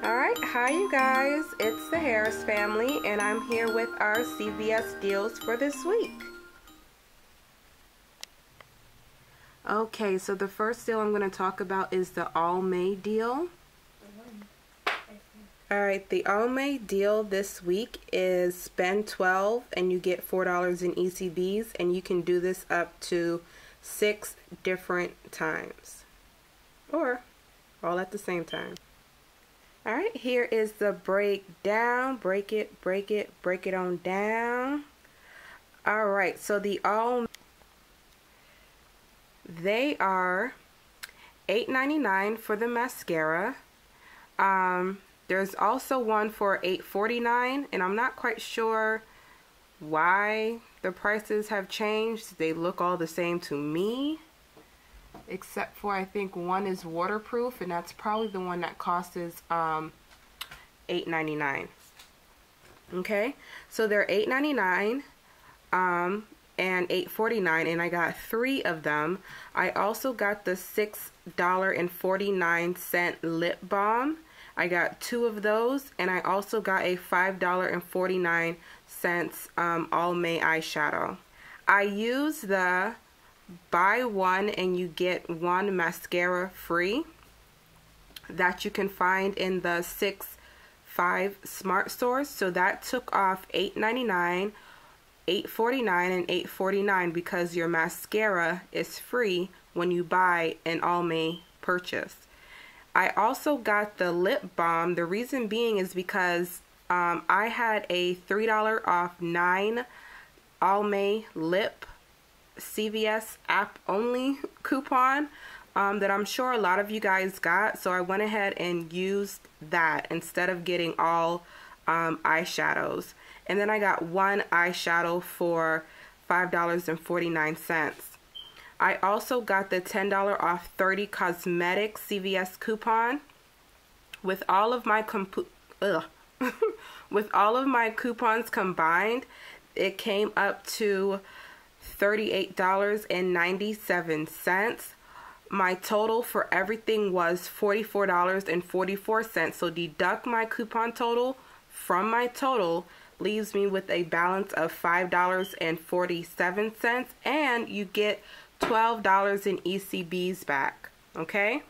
Alright, hi you guys, it's the Harris family and I'm here with our CVS deals for this week. Okay, so the first deal I'm going to talk about is the All May deal. Alright, the All May deal this week is spend $12 and you get $4 in ECBs, and you can do this up to 6 different times or all at the same time. Alright, here is the breakdown. Break it on down. Alright, so they are $8.99 for the mascara. There's also one for $8.49, and I'm not quite sure why the prices have changed. They look all the same to me, except for I think one is waterproof, and that's probably the one that costs $8.99. Okay, so they're $8.99 and $8.49, and I got 3 of them. I also got the $6.49 lip balm. I got 2 of those, and I also got a $5.49 All May eyeshadow. I use the buy one and you get one mascara free that you can find in the 6-5 smart stores. So that took off $8.99, $8.49, and $8.49 because your mascara is free when you buy an All May purchase. I also got the lip balm. The reason being is because I had a $3 off 9 All May lip CVS app only coupon that I'm sure a lot of you guys got, so I went ahead and used that instead of getting all eyeshadows. And then I got one eyeshadow for $5.49. I also got the $10 off 30 cosmetics CVS coupon. With all of my with all of my coupons combined, it came up to $38.97. My total for everything was $44.44. So deduct my coupon total from my total, leaves me with a balance of $5.47, and you get $12 in ECBs back. Okay,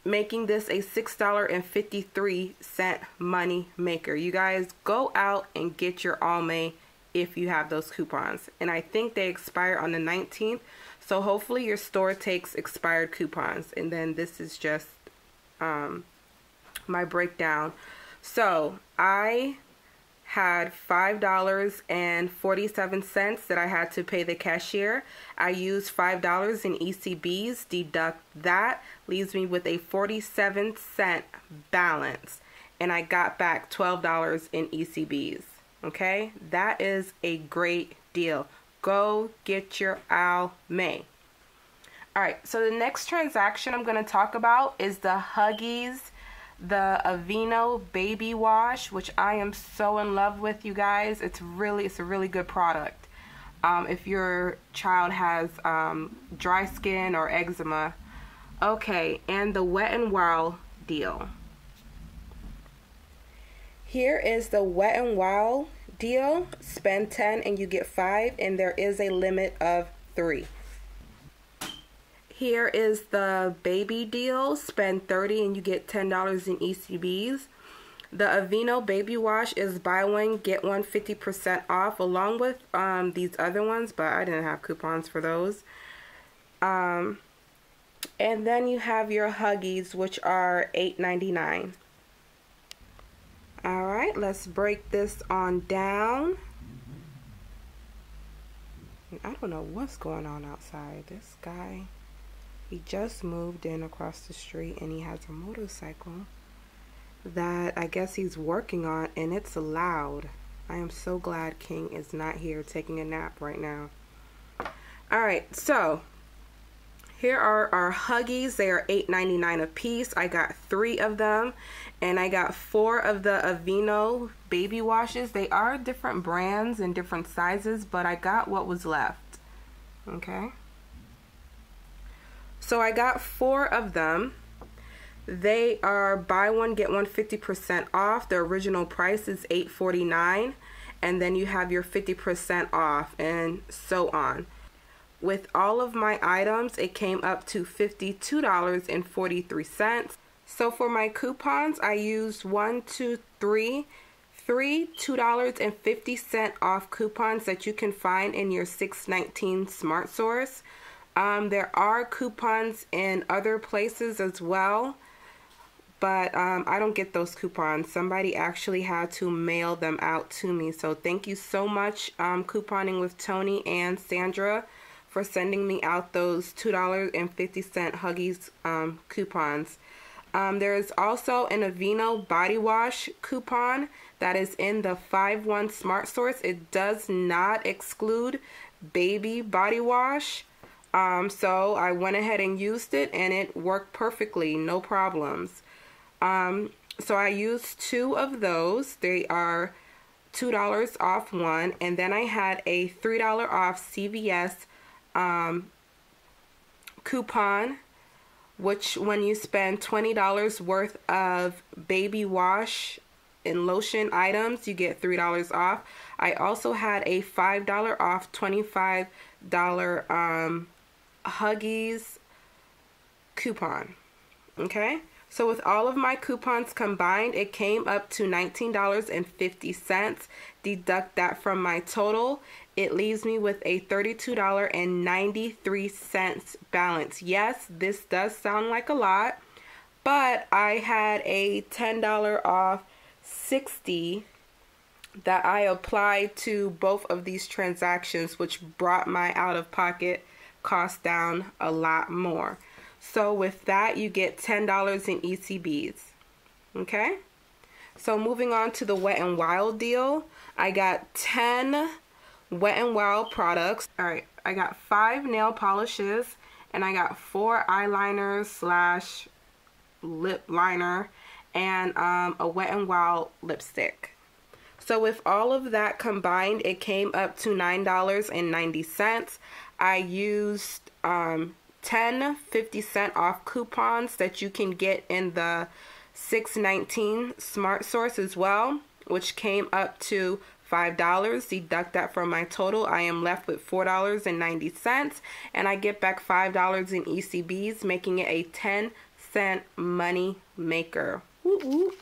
making this a $6.53 money maker. You guys go out and get your All May if you have those coupons, and I think they expire on the 19th, so hopefully your store takes expired coupons. And then this is just my breakdown. So I had $5.47 that I had to pay the cashier. I used $5 in ECBs, deduct that, leaves me with a 47-cent balance, and I got back $12 in ECBs. Okay, that is a great deal. Go get your All May. Alright, so the next transaction I'm going to talk about is the Huggies, the Aveeno Baby Wash, which I am so in love with, you guys. It's a really good product. If your child has dry skin or eczema. Okay, and the Wet n Wild deal. Here is the Wet n Wild deal. Spend 10 and you get 5, and there is a limit of 3. Here is the baby deal. Spend 30 and you get $10 in ECBs. The Aveeno Baby Wash is buy one get one 50% off, along with these other ones, but I didn't have coupons for those. And then you have your Huggies, which are $8.99. Alright, let's break this on down. I don't know what's going on outside. This guy, he just moved in across the street and he has a motorcycle that I guess he's working on, and it's loud. I am so glad King is not here taking a nap right now. Alright, so here are our Huggies. They are $8.99 a piece. I got 3 of them, and I got 4 of the Aveeno Baby Washes. They are different brands and different sizes, but I got what was left. Okay, so I got 4 of them. They are buy one get one 50% off. The original price is $8.49, and then you have your 50% off, and so on. With all of my items, it came up to $52.43. So for my coupons, I used three $2.50 off coupons that you can find in your 619 Smart Source. There are coupons in other places as well, but I don't get those coupons. Somebody actually had to mail them out to me. So thank you so much, Couponing with Tony and Sandra, for sending me out those $2.50 Huggies coupons. There is also an Aveeno body wash coupon that is in the 5-1 Smart Source. It does not exclude baby body wash. So I went ahead and used it, and it worked perfectly, no problems. So I used 2 of those. They are $2 off one, and then I had a $3 off CVS coupon, which when you spend $20 worth of baby wash and lotion items, you get $3 off. I also had a $5 off $25 Huggies coupon. Okay, so with all of my coupons combined, it came up to $19.50. Deduct that from my total, it leaves me with a $32.93 balance. Yes, this does sound like a lot, but I had a $10 off 60 that I applied to both of these transactions, which brought my out-of-pocket cost down a lot more. So with that, you get $10 in ECBs. Okay, so moving on to the Wet n Wild deal, I got 10 Wet n Wild products. All right, I got 5 nail polishes, and I got 4 eyeliners / lip liner, and a Wet n Wild lipstick. So with all of that combined, it came up to $9.90. I used 10 50-cent off coupons that you can get in the 619 Smart Source as well, which came up to $5. Deduct that from my total, I am left with $4.90, and I get back $5 in ECBs, making it a 10-cent money maker. Woo-woo.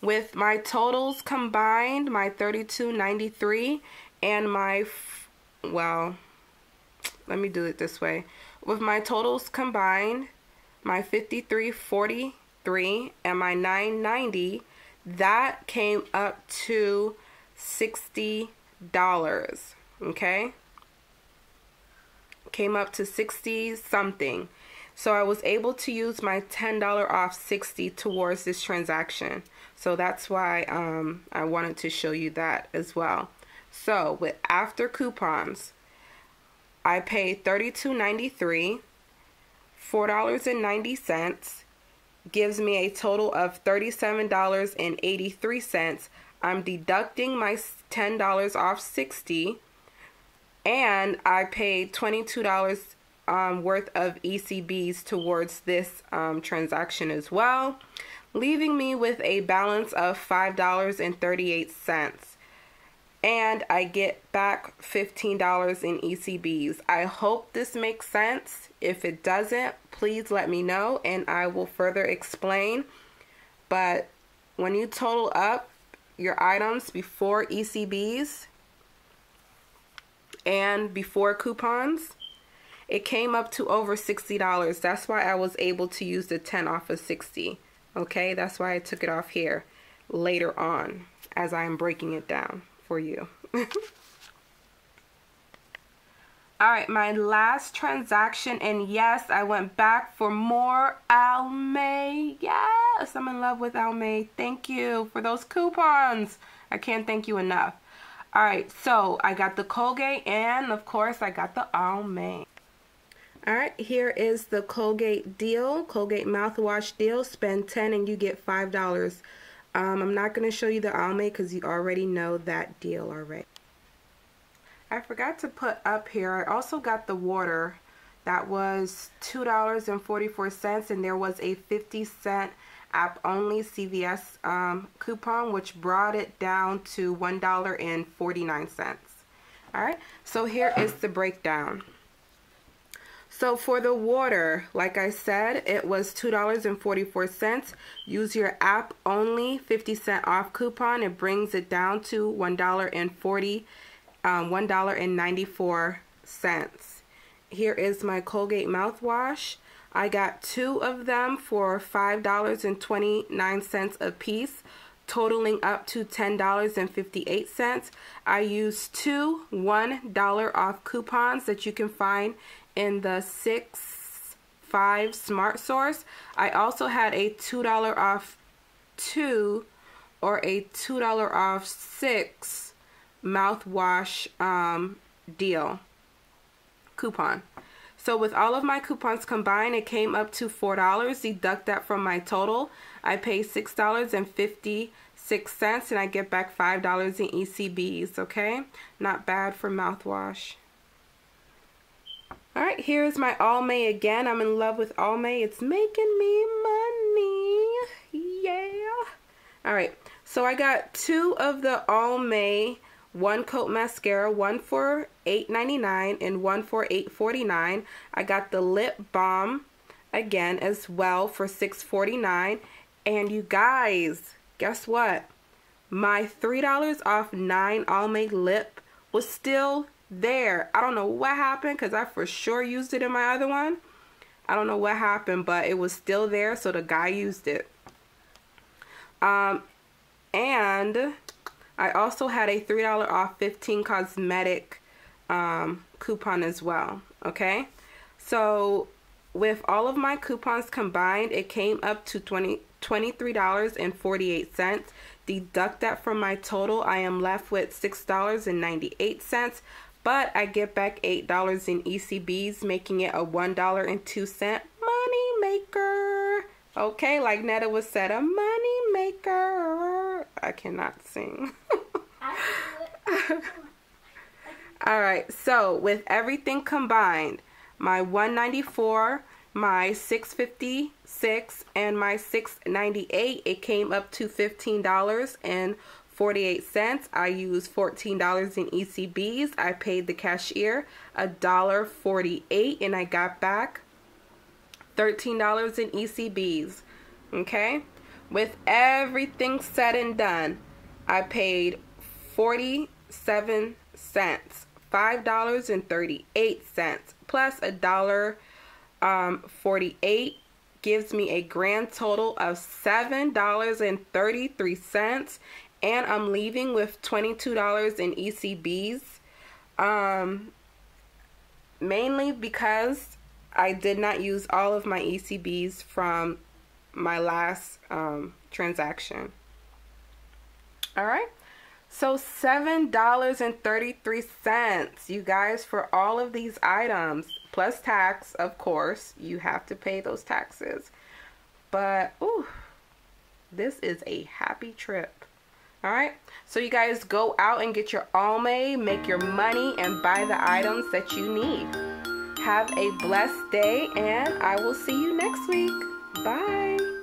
With my totals combined, my $32.93 and my, well, let me do it this way. With my totals combined, my $53.43 and my $9.90, that came up to $60. Okay, came up to 60 something. So I was able to use my $10 off 60 towards this transaction. So that's why I wanted to show you that as well. So with after coupons, I paid $32.93, $4.90, gives me a total of $37.83. I'm deducting my $10 off 60, and I paid $22 worth of ECBs towards this transaction as well, leaving me with a balance of $5.38. And I get back $15 in ECBs. I hope this makes sense. If it doesn't, please let me know and I will further explain. But when you total up your items before ECBs and before coupons, it came up to over $60. That's why I was able to use the 10 off of 60. Okay, that's why I took it off here later on as I'm breaking it down for you. Alright, my last transaction, and yes, I went back for more Almay. Yes, I'm in love with Almay. Thank you for those coupons. I can't thank you enough. Alright, so I got the Colgate, and of course I got the Almay. Alright, here is the Colgate deal, Colgate mouthwash deal. Spend 10 and you get $5. I'm not going to show you the Almay because you already know that deal already. I forgot to put up here, I also got the water That was $2.44, and there was a 50-cent app-only CVS coupon, which brought it down to $1.49. All right, so here is the breakdown. So for the water, like I said, it was $2.44. Use your app only 50-cent off coupon. It brings it down to $1.94. Here is my Colgate mouthwash. I got 2 of them for $5.29 a piece, totaling up to $10.58. I used 2 $1 off coupons that you can find in the 6-5 Smart Source. I also had a $2 off 2 or a $2 off 6 mouthwash deal coupon. So with all of my coupons combined, it came up to $4. Deduct that from my total. I pay $6.56 and I get back $5 in ECBs, okay? Not bad for mouthwash. All right, here's my Almay again. I'm in love with Almay. It's making me money. Yeah. All right, so I got 2 of the Almay one coat mascara, one for $8.99 and one for $8.49. I got the lip balm again as well for $6.49. And you guys, guess what? My $3 off 9 Almay lip was still there. I don't know what happened because I for sure used it in my other one. I don't know what happened, but it was still there, so the guy used it. And I also had a $3 off 15 cosmetic coupon as well, okay? So with all of my coupons combined, it came up to $23.48. Deduct that from my total, I am left with $6.98, but I get back $8 in ECBs, making it a $1.02 money maker. Okay, like Netta was said, a money maker. I cannot sing. All right, so with everything combined, my $1.94, my $6.56, and my $6.98, it came up to $15.48. I used $14 in ECBs. I paid the cashier $1.48, and I got back $13 in ECBs. Okay, with everything said and done, I paid 47 cents, $5.38 plus $1.48 gives me a grand total of $7.33, and I'm leaving with $22 in ECBs, mainly because I did not use all of my ECBs from my last transaction. All right, so $7.33, you guys, for all of these items, plus tax, of course. You have to pay those taxes. But, ooh, this is a happy trip. All right, so you guys go out and get your Almay, make your money, and buy the items that you need. Have a blessed day, and I will see you next week. Bye.